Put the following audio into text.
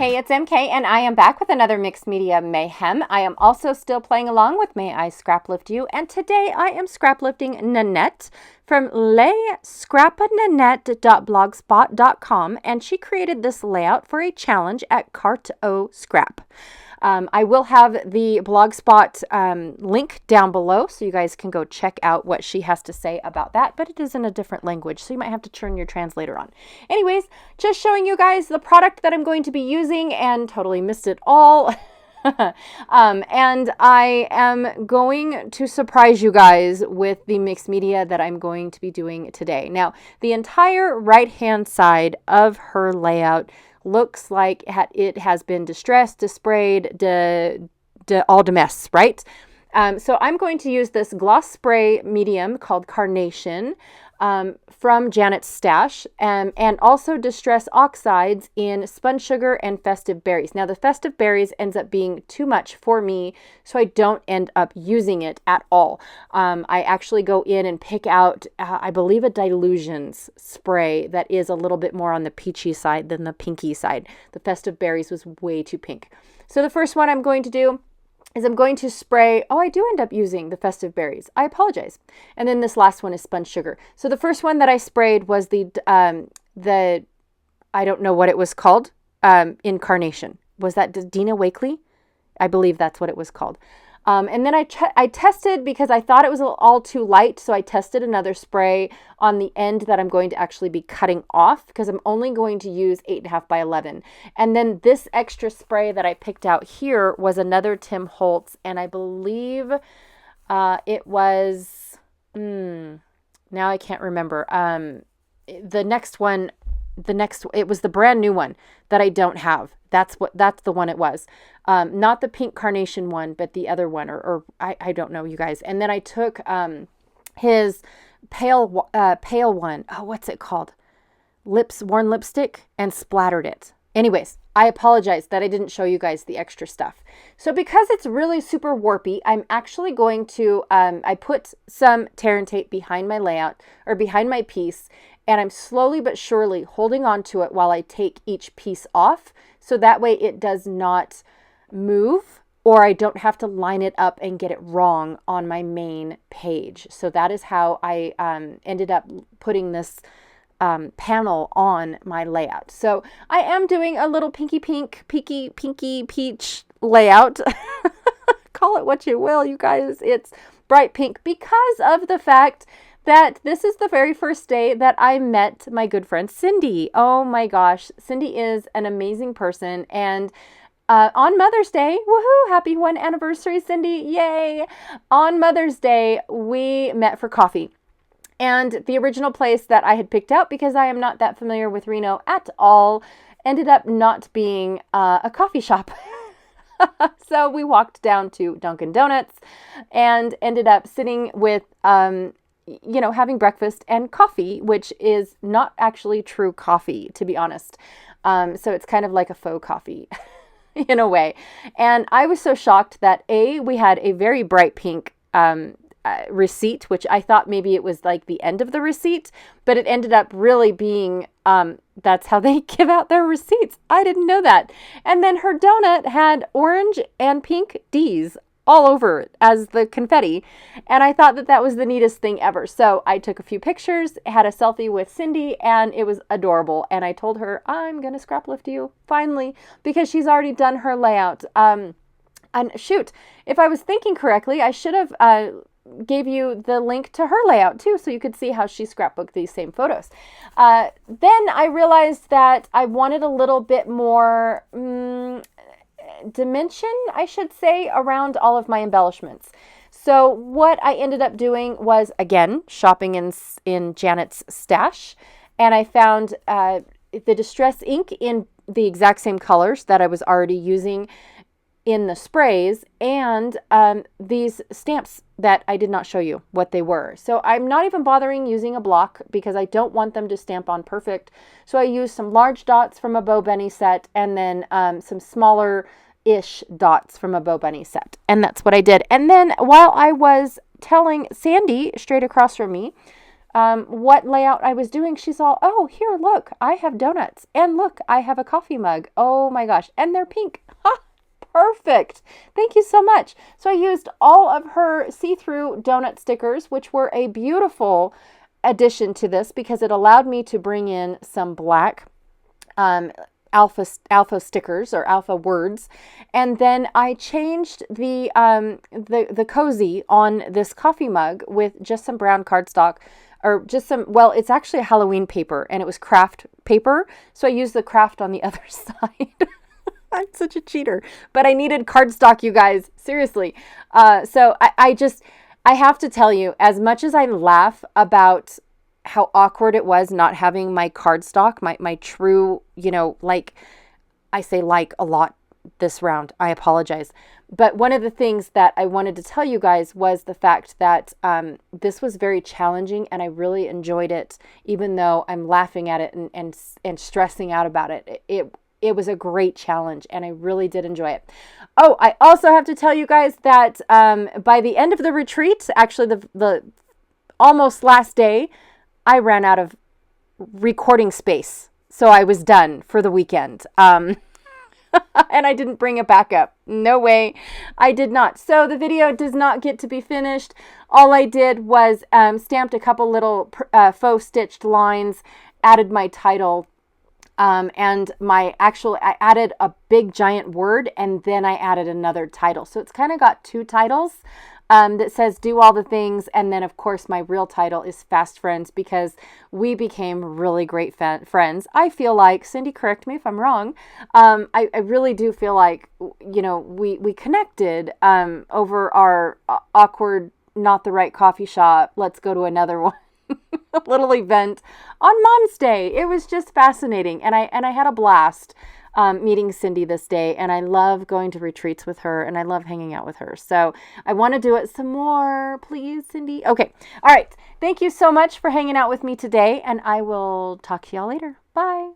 Hey, it's MK, and I am back with another Mixed Media Mayhem. I am also still playing along with May I Scraplift You, and today I am scraplifting Nanette from layscrapananette.blogspot.com, and she created this layout for a challenge at Cart-O-Scrap. I will have the Blogspot link down below, so you guys can go check out what she has to say about that, but it is in a different language, so you might have to turn your translator on. Anyways, just showing you guys the product that I'm going to be using, and totally missed it all. And I am going to surprise you guys with the mixed media that I'm going to be doing today. Now, the entire right-hand side of her layout looks like it has been distressed, sprayed, all de mess, right? So I'm going to use this gloss spray medium called Carnation from Janet's stash, and also Distress Oxides in Spun Sugar and Festive Berries. Now, the Festive Berries ends up being too much for me, so I don't end up using it at all. I actually go in and pick out, I believe, a Dilutions spray that is a little bit more on the peachy side than the pinky side. The Festive Berries was way too pink. So the first one I'm going to do is I'm going to spray, I do end up using the Festive Berries. I apologize. And then this last one is Spun Sugar. So the first one that I sprayed was the I don't know what it was called, Incarnation. Was that Dina Wakley? I believe that's what it was called. And then I tested, because I thought it was all too light, so I tested another spray on the end that I'm going to actually be cutting off, because I'm only going to use 8.5 by 11. And then this extra spray that I picked out here was another Tim Holtz, and I believe it was, now I can't remember. It was the brand new one that I don't have. That's the one it was. Not the pink Carnation one, but the other one, or I don't know, you guys. And then I took his pale one. Oh, what's it called? Worn lipstick, and splattered it. Anyways, I apologize that I didn't show you guys the extra stuff. So because it's really super warpy, I'm actually going to, I put some tear and tape behind my layout, or behind my piece, and I'm slowly but surely holding on to it while I take each piece off, so that way it does not move, or I don't have to line it up and get it wrong on my main page. So that is how I ended up putting this panel on my layout. So I am doing a little pinky peach layout. Call it what you will, you guys. It's bright pink because of the fact that this is the very first day that I met my good friend Cindy. Oh my gosh, Cindy is an amazing person. And on Mother's Day, woohoo, happy 1 anniversary, Cindy, yay! On Mother's Day, we met for coffee. And the original place that I had picked out, because I am not that familiar with Reno at all, ended up not being a coffee shop. So we walked down to Dunkin' Donuts and ended up sitting with having breakfast and coffee, which is not actually true coffee, to be honest. So it's kind of like a faux coffee in a way. And I was so shocked that we had a very bright pink receipt, which I thought maybe it was like the end of the receipt, but it ended up really being, that's how they give out their receipts. I didn't know that. And then her donut had orange and pink D's all over it as the confetti. And I thought that was the neatest thing ever. So I took a few pictures, had a selfie with Cindy, and it was adorable. And I told her, I'm going to scraplift you finally, because she's already done her layout. And shoot, if I was thinking correctly, I should have gave you the link to her layout too, so you could see how she scrapbooked these same photos. Then I realized that I wanted a little bit more dimension, I should say, around all of my embellishments. So what I ended up doing was, again, shopping in Janet's stash, and I found the Distress ink in the exact same colors that I was already using in the sprays, and these stamps that I did not show you what they were. So I'm not even bothering using a block, because I don't want them to stamp on perfect. So I used some large dots from a Bo Bunny set, and then some smaller-ish dots from a Bo Bunny set. And that's what I did. And then while I was telling Sandy, straight across from me, what layout I was doing, she's all, oh, here, look, I have donuts. And look, I have a coffee mug. Oh my gosh. And they're pink. Ha! Perfect. Thank you so much. So I used all of her see-through donut stickers, which were a beautiful addition to this because it allowed me to bring in some black alpha stickers or alpha words, and then I changed the cozy on this coffee mug with just some brown cardstock, or just some, well, it's actually a Halloween paper, and it was craft paper, so I used the craft on the other side. I'm such a cheater, but I needed cardstock, you guys, seriously. So I have to tell you, as much as I laugh about how awkward it was not having my cardstock, my true, like, I say like a lot this round, I apologize. But one of the things that I wanted to tell you guys was the fact that this was very challenging, and I really enjoyed it, even though I'm laughing at it and stressing out about it. It was a great challenge, and I really did enjoy it. Oh, I also have to tell you guys that by the end of the retreat, actually the almost last day, I ran out of recording space. So I was done for the weekend. And I didn't bring it back up. No way. I did not. So the video does not get to be finished. All I did was stamped a couple little faux stitched lines, added my title, and I added a big giant word, and then I added another title. So it's kind of got two titles that says do all the things. And then of course my real title is Fast Friends, because we became really great friends. I feel like, Cindy, correct me if I'm wrong. I really do feel like, we connected over our awkward, not the right coffee shop. Let's go to another one. Little event on Mom's Day. It was just fascinating, and I had a blast meeting Cindy this day, and I love going to retreats with her, and I love hanging out with her. So I want to do it some more, please, Cindy. Okay, all right. Thank you so much for hanging out with me today, and I will talk to y'all later. Bye.